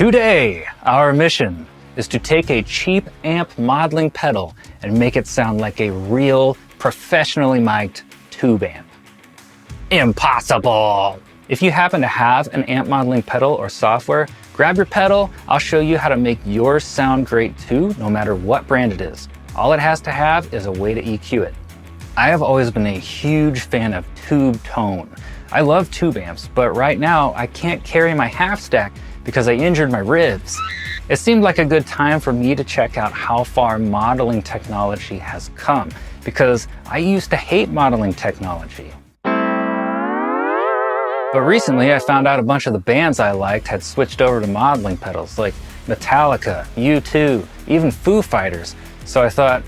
Today, our mission is to take a cheap amp modeling pedal and make it sound like a real, professionally mic'd tube amp. Impossible! If you happen to have an amp modeling pedal or software, grab your pedal. I'll show you how to make yours sound great too, no matter what brand it is. All it has to have is a way to EQ it. I have always been a huge fan of tube tone. I love tube amps, but right now I can't carry my half stack because I injured my ribs. It seemed like a good time for me to check out how far modeling technology has come, because I used to hate modeling technology. But recently I found out a bunch of the bands I liked had switched over to modeling pedals, like Metallica, U2, even Foo Fighters. So I thought,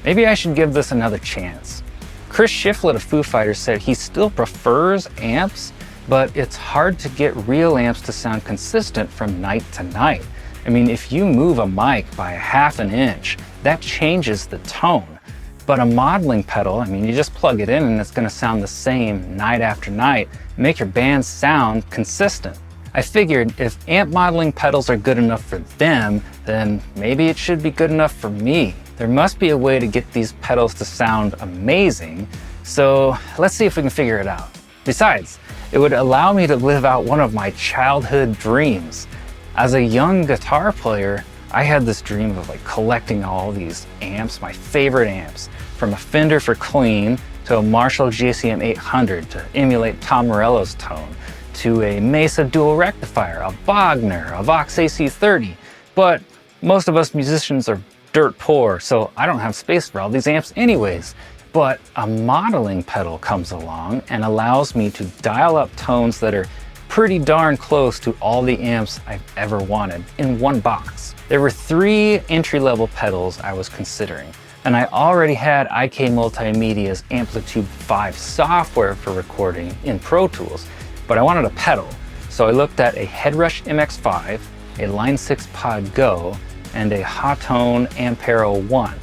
maybe I should give this another chance. Chris Shiflett of Foo Fighters said he still prefers amps, but it's hard to get real amps to sound consistent from night to night. I mean, if you move a mic by 1/2 inch, that changes the tone. But a modeling pedal, I mean, you just plug it in and it's gonna sound the same night after night, make your band sound consistent. I figured if amp modeling pedals are good enough for them, then maybe it should be good enough for me. There must be a way to get these pedals to sound amazing, so let's see if we can figure it out. Besides, it would allow me to live out one of my childhood dreams. As a young guitar player, I had this dream of collecting all these amps, my favorite amps, from a Fender for clean to a Marshall GCM 800 to emulate Tom Morello's tone, to a Mesa dual rectifier, a Bogner, a Vox AC30. But most of us musicians are dirt poor, so I don't have space for all these amps anyways. But a modeling pedal comes along and allows me to dial up tones that are pretty darn close to all the amps I've ever wanted in one box. There were 3 entry-level pedals I was considering, and I already had IK Multimedia's Amplitube 5 software for recording in Pro Tools, but I wanted a pedal. So I looked at a Headrush MX5, a Line 6 Pod Go, and a Hotone Ampero One.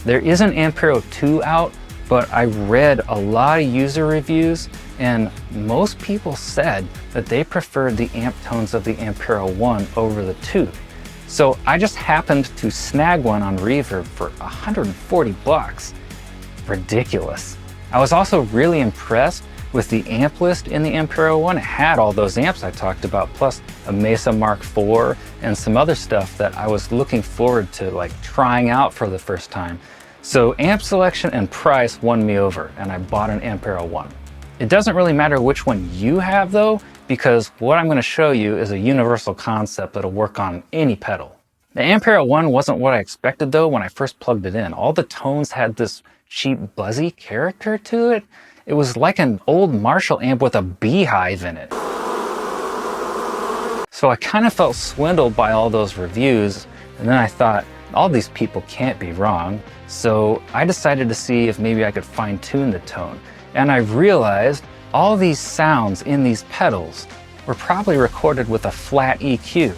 There is an Ampero 2 out, but I read a lot of user reviews and most people said that they preferred the amp tones of the Ampero One over the 2. So I just happened to snag one on Reverb for 140 bucks. Ridiculous. I was also really impressed with the amp list in the Ampero One. It had all those amps I talked about, plus a Mesa Mark IV and some other stuff that I was looking forward to trying out for the first time. So amp selection and price won me over, and I bought an Ampero One. It doesn't really matter which one you have though, because what I'm going to show you is a universal concept that'll work on any pedal. The Ampero One wasn't what I expected though when I first plugged it in. All the tones had this cheap buzzy character to it. It was like an old Marshall amp with a beehive in it. So I kind of felt swindled by all those reviews, and then I thought, all these people can't be wrong. So I decided to see if maybe I could fine-tune the tone. And I realized all these sounds in these pedals were probably recorded with a flat EQ.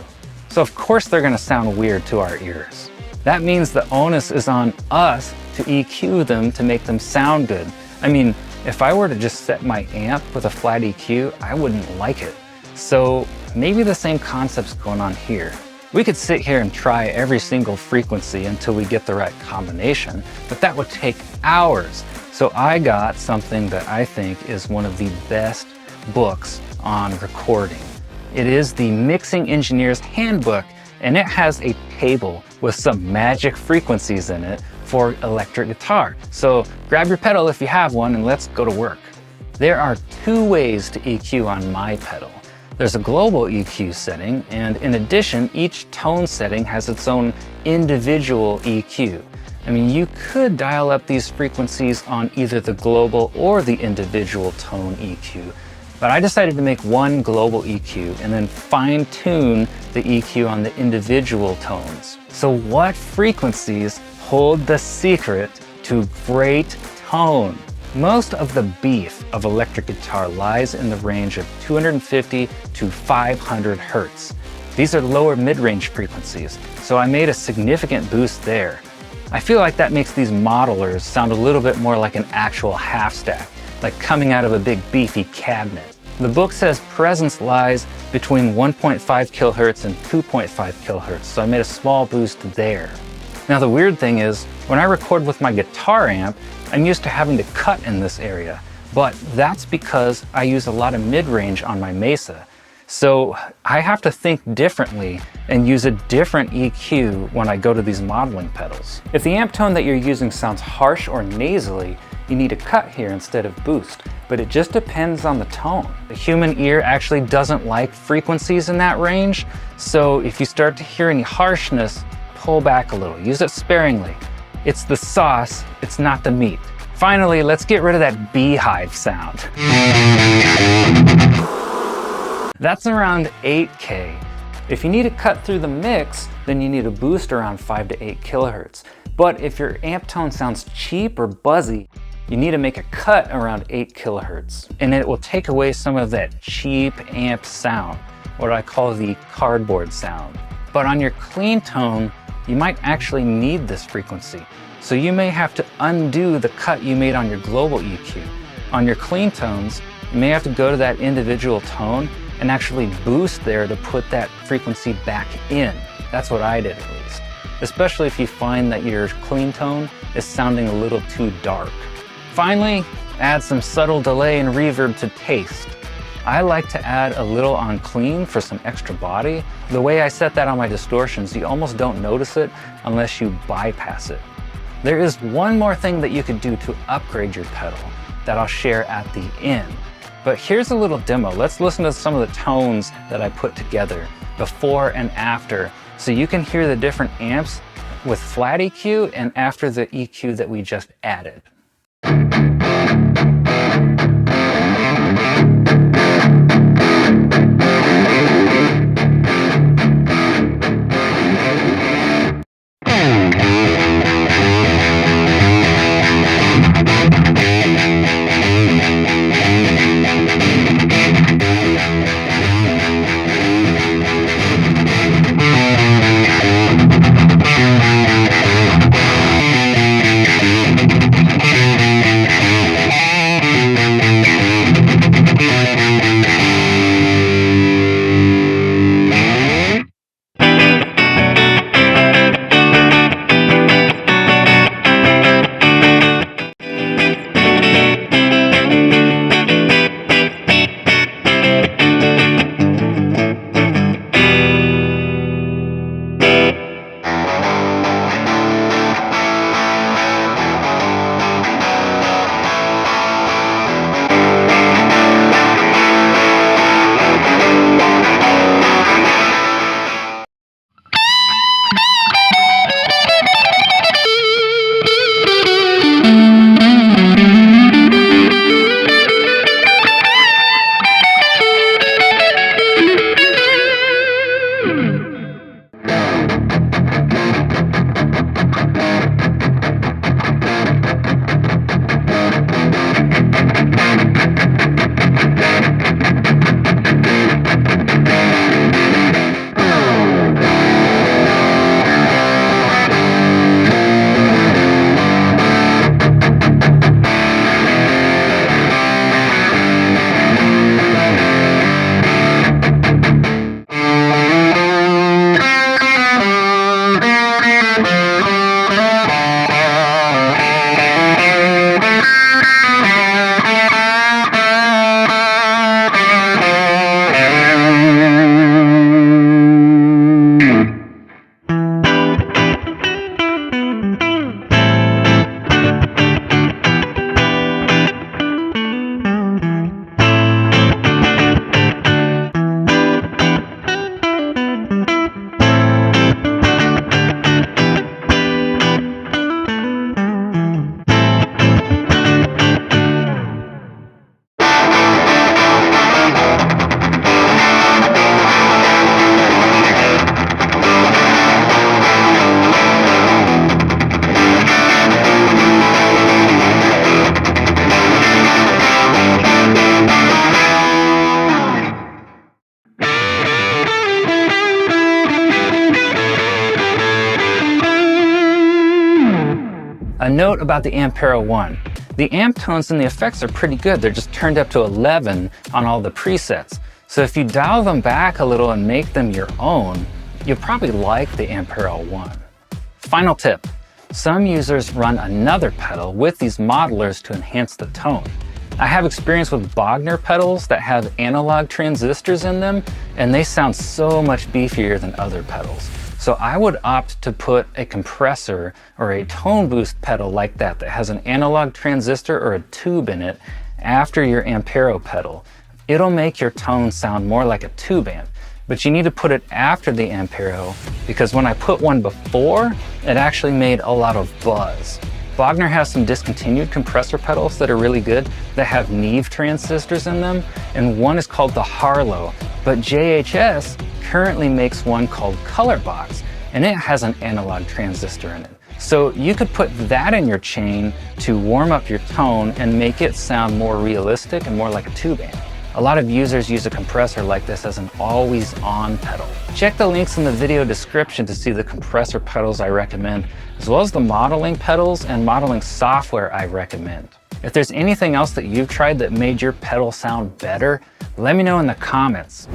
So of course they're gonna sound weird to our ears. That means the onus is on us to EQ them to make them sound good. I mean, if I were to just set my amp with a flat EQ, I wouldn't like it. So maybe the same concept's going on here. We could sit here and try every single frequency until we get the right combination, but that would take hours. So I got something that I think is one of the best books on recording. It is the Mixing Engineer's Handbook, and it has a table with some magic frequencies in it for electric guitar. So grab your pedal if you have one and let's go to work. There are 2 ways to EQ on my pedal. There's a global EQ setting, and in addition, each tone setting has its own individual EQ. I mean, you could dial up these frequencies on either the global or the individual tone EQ, but I decided to make one global EQ and then fine-tune the EQ on the individual tones. So what frequencies hold the secret to great tone? Most of the beef of electric guitar lies in the range of 250 to 500 hertz. These are lower mid-range frequencies, so I made a significant boost there. I feel like that makes these modelers sound a little bit more like an actual half stack, like coming out of a big beefy cabinet. The book says presence lies between 1.5 kilohertz and 2.5 kilohertz, so I made a small boost there. Now the weird thing is, when I record with my guitar amp, I'm used to having to cut in this area, but that's because I use a lot of mid-range on my Mesa. So I have to think differently and use a different EQ when I go to these modeling pedals. If the amp tone that you're using sounds harsh or nasally, you need to cut here instead of boost, but it just depends on the tone. The human ear actually doesn't like frequencies in that range, so if you start to hear any harshness, pull back a little, use it sparingly. It's the sauce, it's not the meat. Finally, let's get rid of that beehive sound. That's around 8K. If you need to cut through the mix, then you need a boost around 5 to 8 kilohertz. But if your amp tone sounds cheap or buzzy, you need to make a cut around 8 kilohertz. And it will take away some of that cheap amp sound, what I call the cardboard sound. But on your clean tone, you might actually need this frequency. So you may have to undo the cut you made on your global EQ. On your clean tones, you may have to go to that individual tone and actually boost there to put that frequency back in. That's what I did at least. Especially if you find that your clean tone is sounding a little too dark. Finally, add some subtle delay and reverb to taste. I like to add a little on clean for some extra body. The way I set that on my distortions, you almost don't notice it unless you bypass it. There is one more thing that you could do to upgrade your pedal that I'll share at the end. But here's a little demo. Let's listen to some of the tones that I put together before and after, so you can hear the different amps with flat EQ and after the EQ that we just added. A note about the Ampero One. The amp tones and the effects are pretty good. They're just turned up to 11 on all the presets. So if you dial them back a little and make them your own, you'll probably like the Ampero One. Final tip. Some users run another pedal with these modelers to enhance the tone. I have experience with Bogner pedals that have analog transistors in them, and they sound so much beefier than other pedals. So I would opt to put a compressor or a tone boost pedal like that has an analog transistor or a tube in it after your Ampero pedal. It'll make your tone sound more like a tube amp, but you need to put it after the Ampero because when I put one before, it actually made a lot of buzz. Bogner has some discontinued compressor pedals that are really good that have Neve transistors in them, and one is called the Harlow, but JHS currently makes one called Colorbox, and it has an analog transistor in it. So you could put that in your chain to warm up your tone and make it sound more realistic and more like a tube amp. A lot of users use a compressor like this as an always-on pedal. Check the links in the video description to see the compressor pedals I recommend, as well as the modeling pedals and modeling software I recommend. If there's anything else that you've tried that made your pedal sound better, let me know in the comments.